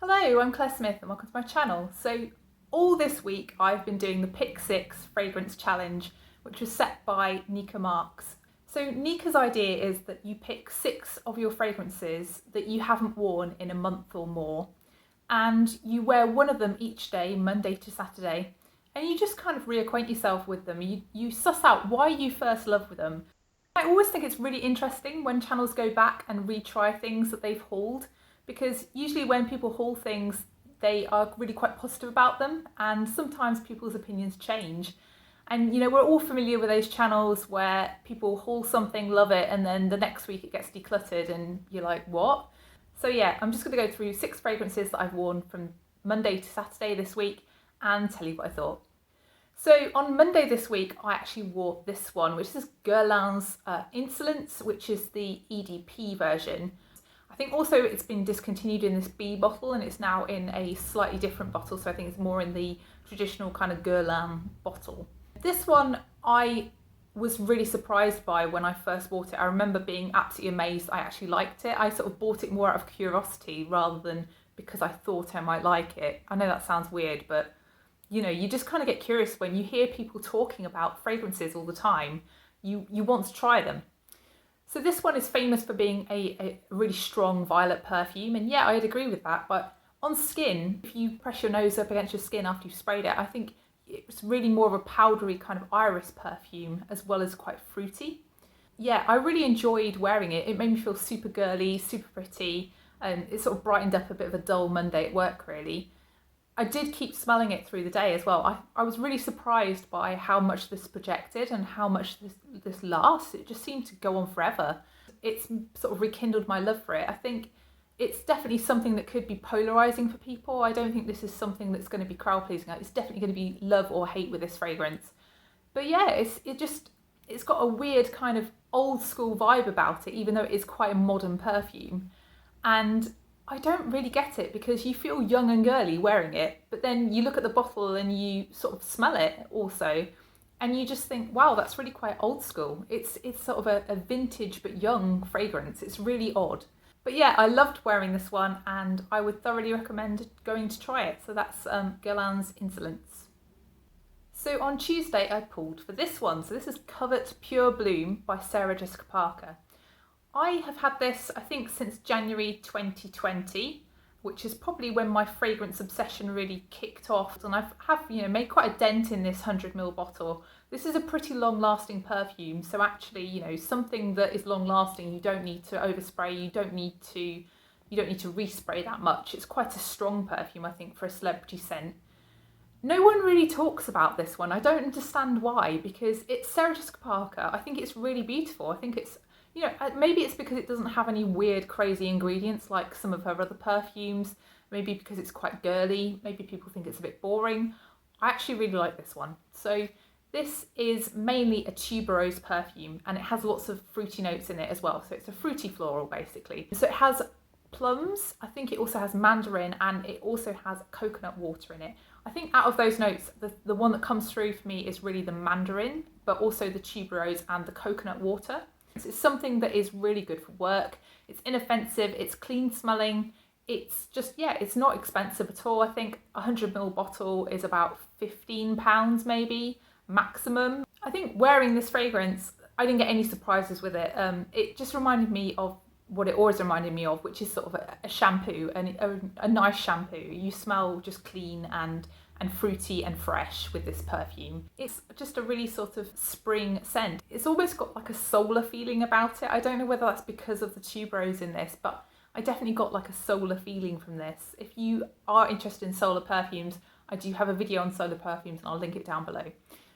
Hello, I'm Claire Smith and welcome to my channel. So all this week I've been doing the Pick 6 Fragrance Challenge, which was set by Nika Marks. So Nika's idea is that you pick 6 of your fragrances that you haven't worn in a month or more, and you wear one of them each day, Monday to Saturday, and you just kind of reacquaint yourself with them. You suss out why you first love with them. I always think it's really interesting when channels go back and retry things that they've hauled, because usually when people haul things, they are really quite positive about them, and sometimes people's opinions change. And we're all familiar with those channels where people haul something, love it, and then the next week it gets decluttered and you're like, what? So yeah, I'm just going to go through 6 fragrances that I've worn from Monday to Saturday this week and tell you what I thought. So on Monday this week, I actually wore this one, which is Guerlain's Insolence, which is the EDP version. I think also it's been discontinued in this B bottle and it's now in a slightly different bottle, so I think it's more in the traditional kind of Guerlain bottle. This one I was really surprised by when I first bought it. I remember being absolutely amazed I actually liked it. I sort of bought it more out of curiosity rather than because I thought I might like it. I know that sounds weird, but you just kind of get curious when you hear people talking about fragrances all the time. You want to try them. So this one is famous for being a really strong violet perfume, and yeah, I'd agree with that, but on skin, if you press your nose up against your skin after you've sprayed it, I think it's really more of a powdery kind of iris perfume as well as quite fruity. Yeah, I really enjoyed wearing it. It made me feel super girly, super pretty, and it sort of brightened up a bit of a dull Monday at work really. I did keep smelling it through the day as well. I was really surprised by how much this projected and how much this lasts. It just seemed to go on forever. It's sort of rekindled my love for it. I think it's definitely something that could be polarizing for people. I don't think this is something that's going to be crowd pleasing. It's definitely going to be love or hate with this fragrance. But yeah, it's got a weird kind of old school vibe about it, even though it is quite a modern perfume. And I don't really get it because you feel young and girly wearing it, but then you look at the bottle and you sort of smell it also, and you just think, wow, that's really quite old school. It's sort of a vintage but young fragrance. It's really odd. But yeah, I loved wearing this one and I would thoroughly recommend going to try it. So that's Guerlain's Insolence. So on Tuesday I pulled for this one. So this is Covet Pure Bloom by Sarah Jessica Parker. I have had this, I think, since January 2020, which is probably when my fragrance obsession really kicked off. And I have made quite a dent in this 100ml bottle. This is a pretty long-lasting perfume, so actually, something that is long-lasting, you don't need to overspray, you don't need to respray that much. It's quite a strong perfume, I think, for a celebrity scent. No one really talks about this one. I don't understand why, because it's Sarah Jessica Parker. I think it's really beautiful. I think it's maybe it's because it doesn't have any weird, crazy ingredients like some of her other perfumes. Maybe because it's quite girly. Maybe people think it's a bit boring. I actually really like this one. So this is mainly a tuberose perfume and it has lots of fruity notes in it as well. So it's a fruity floral basically. So it has plums, I think it also has mandarin, and it also has coconut water in it. I think out of those notes, the one that comes through for me is really the mandarin, but also the tuberose and the coconut water. It's something that is really good for work. It's inoffensive, it's clean smelling. It's just, yeah, it's not expensive at all. I think a 100ml bottle is about £15 maybe, maximum. I think wearing this fragrance, I didn't get any surprises with it. It just reminded me of what it always reminded me of, which is sort of a shampoo, and a nice shampoo. You smell just clean and fruity and fresh with this perfume. It's just a really sort of spring scent. It's almost got like a solar feeling about it. I don't know whether that's because of the tuberose in this, but I definitely got like a solar feeling from this. If you are interested in solar perfumes, I do have a video on solar perfumes and I'll link it down below.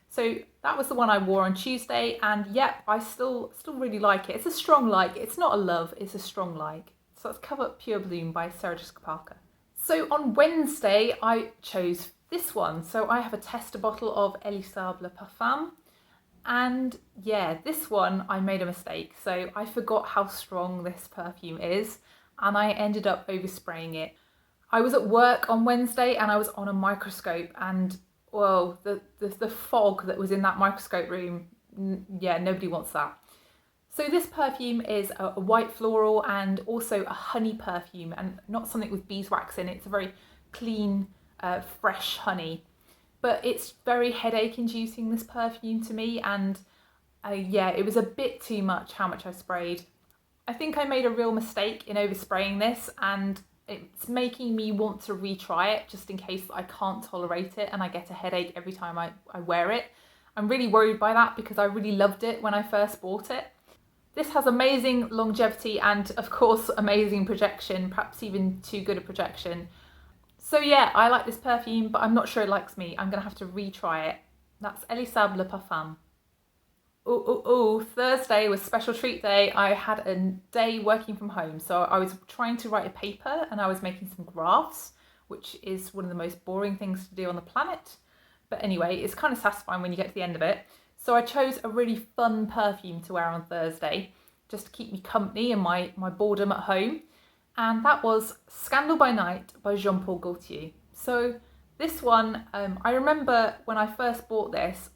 So that was the one I wore on Tuesday, and yep, I still really like it. It's a strong like. It's not a love, it's a strong like. So let's cover Pure Bloom by Sarah Jessica Parker. So on Wednesday, I chose this one. So I have a tester bottle of Elie Saab Parfum, and yeah, this one I made a mistake. So I forgot how strong this perfume is, and I ended up overspraying it. I was at work on Wednesday and I was on a microscope, and well, the fog that was in that microscope room, yeah, nobody wants that. So this perfume is a white floral and also a honey perfume, and not something with beeswax in it. It's a very clean, fresh honey. But it's very headache inducing, this perfume, to me, and yeah, it was a bit too much how much I sprayed. I think I made a real mistake in overspraying this, and it's making me want to retry it just in case I can't tolerate it and I get a headache every time I wear it. I'm really worried by that because I really loved it when I first bought it. This has amazing longevity and of course amazing projection, perhaps even too good a projection. So yeah, I like this perfume, but I'm not sure it likes me. I'm gonna have to retry it. That's Elie Saab Le Parfum. Thursday was special treat day. I had a day working from home. So I was trying to write a paper and I was making some graphs, which is one of the most boring things to do on the planet. But anyway, it's kind of satisfying when you get to the end of it. So I chose a really fun perfume to wear on Thursday, just to keep me company in my boredom at home. And that was Scandal by Night by Jean-Paul Gaultier. So this one, I remember when I first bought this,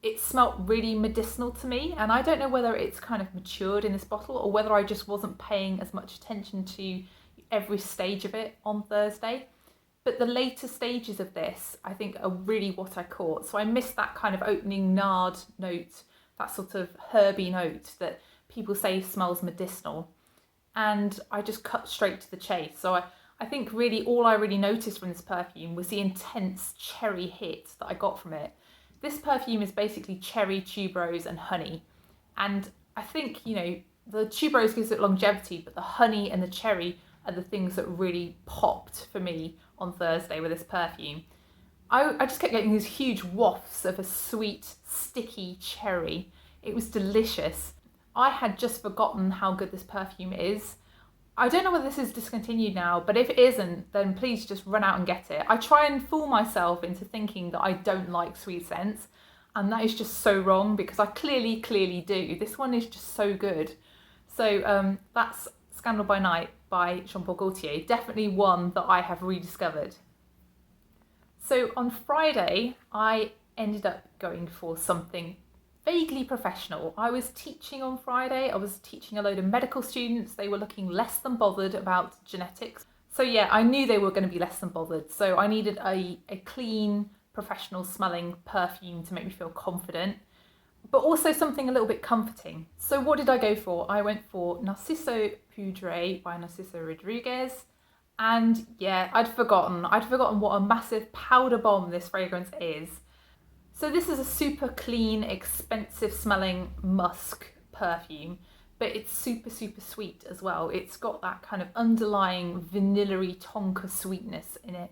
it smelt really medicinal to me, and I don't know whether it's kind of matured in this bottle or whether I just wasn't paying as much attention to every stage of it on Thursday. But the later stages of this, I think, are really what I caught. So I missed that kind of opening nard note, that sort of herby note that people say smells medicinal. And I just cut straight to the chase. So I think really all I really noticed from this perfume was the intense cherry hit that I got from it. This perfume is basically cherry, tuberose and honey. And I think, you know, the tuberose gives it longevity, but the honey and the cherry are the things that really popped for me on Thursday with this perfume. I just kept getting these huge wafts of a sweet, sticky cherry. It was delicious. I had just forgotten how good this perfume is. I don't know whether this is discontinued now, but if it isn't, then please just run out and get it. I try and fool myself into thinking that I don't like sweet scents, and that is just so wrong because I clearly do. This one is just so good. So that's Scandal by Night by Jean-Paul Gaultier. Definitely one that I have rediscovered. So on Friday, I ended up going for something vaguely professional. I was teaching on Friday. I was teaching a load of medical students. They were looking less than bothered about genetics. So yeah, I knew they were going to be less than bothered. So I needed a clean, professional smelling perfume to make me feel confident, but also something a little bit comforting. So what did I go for? I went for Narciso Poudrée by Narciso Rodriguez. And yeah, I'd forgotten what a massive powder bomb this fragrance is. So this is a super clean, expensive smelling musk perfume, but it's super sweet as well. It's got that kind of underlying vanilla-y tonka sweetness in it.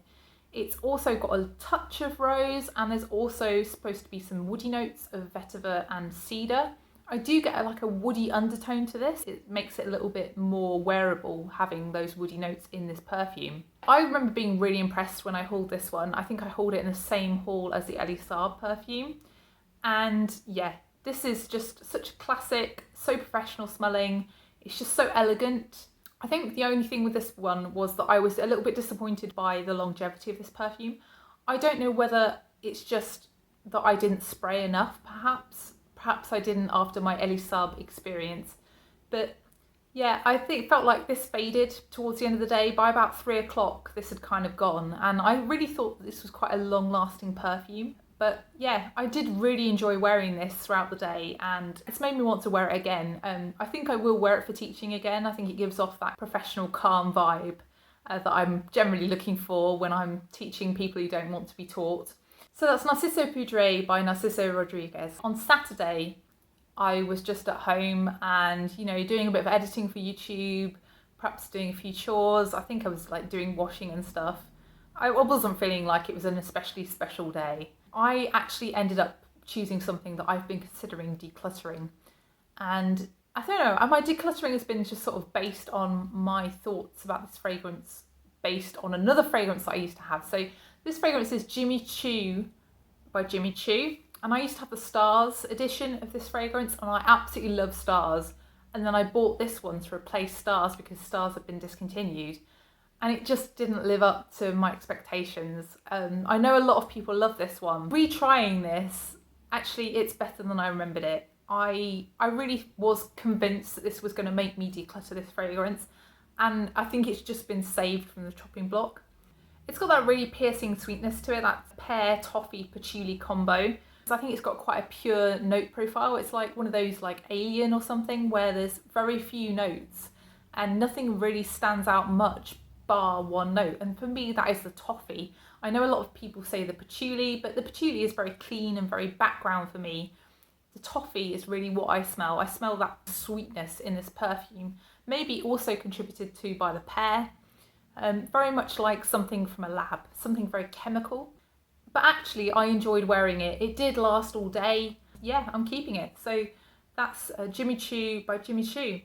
It's also got a touch of rose, and there's also supposed to be some woody notes of vetiver and cedar. I do get like a woody undertone to this. It makes it a little bit more wearable having those woody notes in this perfume. I remember being really impressed when I hauled this one. I think I hauled it in the same haul as the Elie Saab perfume. And yeah, this is just such a classic, so professional smelling. It's just so elegant. I think the only thing with this one was that I was a little bit disappointed by the longevity of this perfume. I don't know whether it's just that I didn't spray enough, perhaps. Perhaps I didn't after my Elie Saab experience. But yeah, I think it felt like this faded towards the end of the day. By about 3 o'clock, this had kind of gone. And I really thought that this was quite a long-lasting perfume. But yeah, I did really enjoy wearing this throughout the day, and it's made me want to wear it again. I think I will wear it for teaching again. I think it gives off that professional, calm vibe that I'm generally looking for when I'm teaching people who don't want to be taught. So that's Narciso Poudrée by Narciso Rodriguez. On Saturday, I was just at home and, you know, doing a bit of editing for YouTube, perhaps doing a few chores. I think I was like doing washing and stuff. I wasn't feeling like it was an especially special day. I actually ended up choosing something that I've been considering decluttering. And I don't know, my decluttering has been just sort of based on my thoughts about this fragrance, based on another fragrance that I used to have. So this fragrance is Jimmy Choo by Jimmy Choo. And I used to have the Stars edition of this fragrance, and I absolutely love Stars. And then I bought this one to replace Stars because Stars had been discontinued. And it just didn't live up to my expectations. I know a lot of people love this one. Retrying this, actually it's better than I remembered it. I really was convinced that this was going to make me declutter this fragrance, and I think it's just been saved from the chopping block. It's got that really piercing sweetness to it, that pear, toffee, patchouli combo. So I think it's got quite a pure note profile. It's like one of those like Alien or something where there's very few notes and nothing really stands out much bar one note. And for me, that is the toffee. I know a lot of people say the patchouli, but the patchouli is very clean and very background for me. The toffee is really what I smell. I smell that sweetness in this perfume, maybe also contributed to by the pear. Very much like something from a lab, something very chemical. But actually, I enjoyed wearing it. It did last all day. Yeah, I'm keeping it. So that's Jimmy Choo by Jimmy Choo.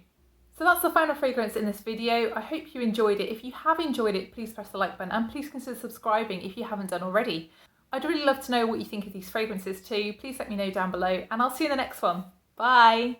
So that's the final fragrance in this video. I hope you enjoyed it. If you have enjoyed it, please press the like button and please consider subscribing if you haven't done already. I'd really love to know what you think of these fragrances too. Please let me know down below and I'll see you in the next one. Bye.